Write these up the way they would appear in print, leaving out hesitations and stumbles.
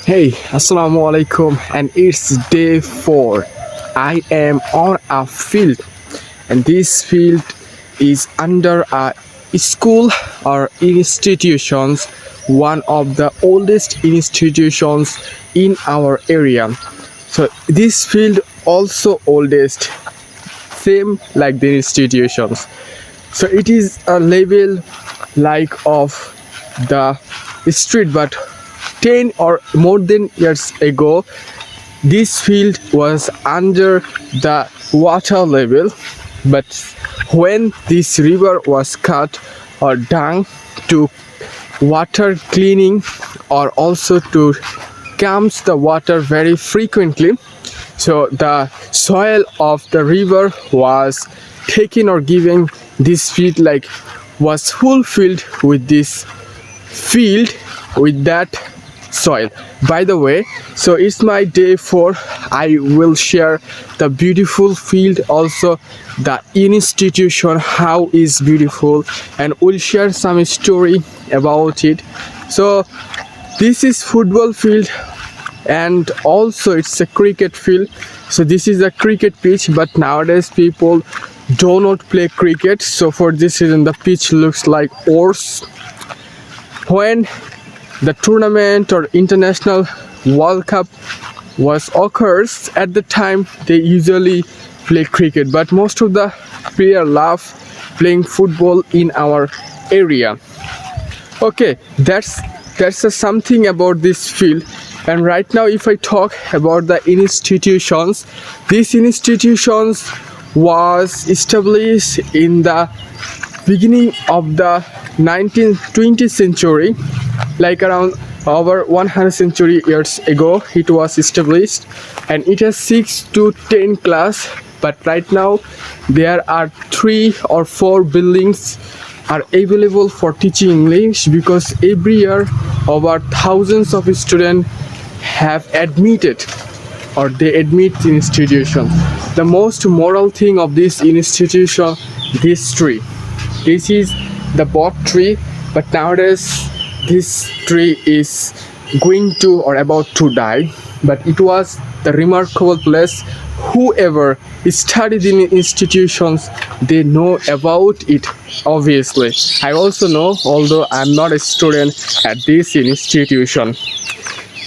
Hey, Assalamu alaikum, and it's day 4. I am on a field, and this field is under a school or institutions, one of the oldest institutions in our area. So, this field also oldest, same like the institutions. So, it is a level like of the street, but 10 or more than years ago this field was under the water level, but when this river was cut or done to water cleaning or also to comes the water very frequently, so the soil of the river was taken or given this field like was fulfilled with this field with that soil. By the way, so it's my day 4. I will share the beautiful field, also the institution how is beautiful, and we'll share some story about it. So this is football field, and also it's a cricket field. So this is a cricket pitch, but nowadays people do not play cricket, so for this reason the pitch looks like oars. When the tournament or international World Cup was occurs, at the time they usually play cricket, but most of the player love playing football in our area. Okay, that's something about this field. And right now if I talk about the institutions, these institutions was established in the beginning of the 20th century, like around over 100 century years ago it was established, and it has 6 to 10 class, but right now there are 3 or 4 buildings are available for teaching English, because every year over thousands of students have admitted or they admit the institution. The most moral thing of this institution, this tree, this is the bought tree, but nowadays this tree is going to or about to die, but it was the remarkable place. Whoever studied in institutions, they know about it. Obviously I also know, although I'm not a student at this institution.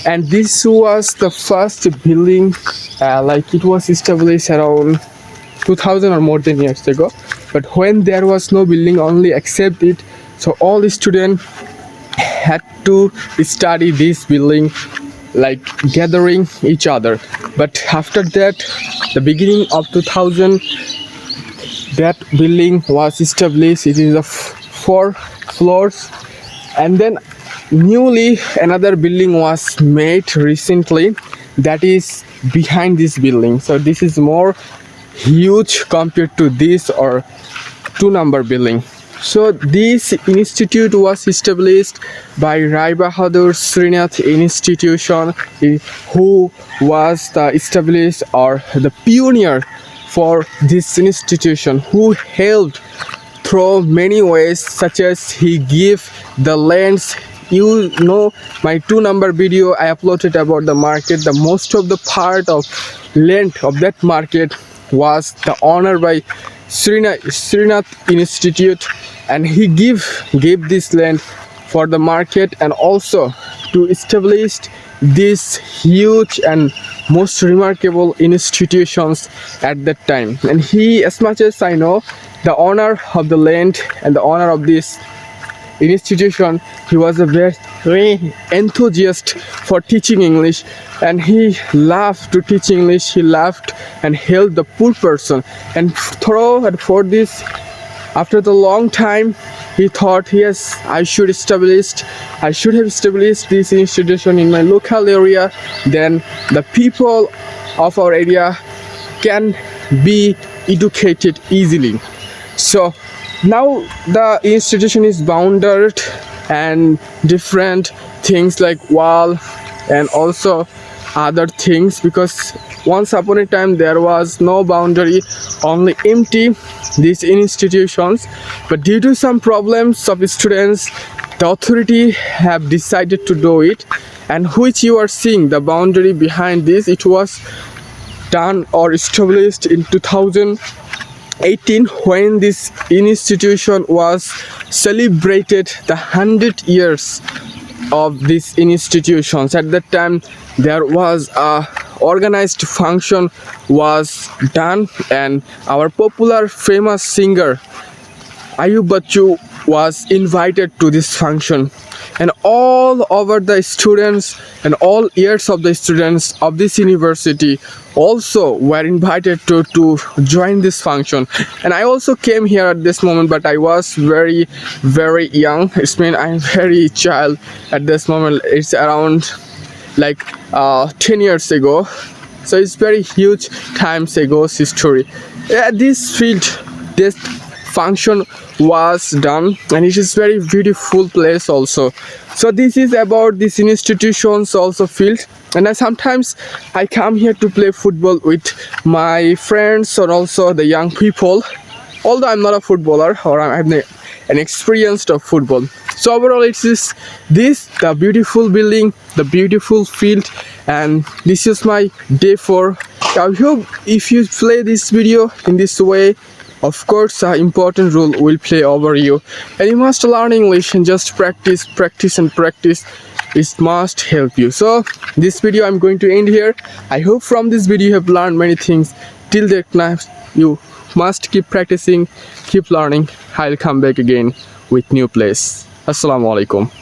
And this was the first building, like it was established around 2000 or more than years ago, but when there was no building only except it, so all the students had to study this building like gathering each other. But after that, the beginning of 2000, that building was established. It is of 4 floors, and then newly another building was made recently that is behind this building. So this is more huge compared to this or 2-number building. So this institute was established by Rai Bahadur Srinath institution, who was the established or the pioneer for this institution, who helped through many ways, such as he gave the lands. You know, my 2-number video I uploaded about the market. The most of the part of land of that market was the honor by Srinath Institute, and he gave this land for the market and also to establish these huge and most remarkable institutions at that time. And he, as much as I know, the owner of the land and the owner of this institution, he was a very enthusiast for teaching English, and he loved to teach English. He loved and helped the poor person, and for this, after the long time, he thought, yes, I should have established this institution in my local area, then the people of our area can be educated easily. So now the institution is bounded and different things like wall and also other things, because once upon a time there was no boundary, only empty these institutions. But due to some problems of students, the authority have decided to do it, and which you are seeing the boundary behind this, it was done or established in 2018 when this institution was celebrated the 100 years of these institutions. At that time there was a organized function was done, and our popular famous singer Ayub Bachchu was invited to this function, and all over the students and all years of the students of this university also were invited to join this function. And I also came here at this moment, but I was very young. It's mean I'm very child at this moment. It's around like 10 years ago, so it's very huge times ago's history. Yeah, this field, this function was done, and it is very beautiful place also. So this is about this institutions also field, and sometimes I come here to play football with my friends or also the young people, although I'm not a footballer or I'm an experienced of football. So overall it is this the beautiful building, the beautiful field, and this is my day 4. I hope if you play this video in this way, of course an important role will play over you, and you must learn English and just practice and practice. It must help you. So this video I'm going to end here. I hope from this video you have learned many things. Till that time you must keep practicing, keep learning. I'll come back again with new place. Assalamu alaikum.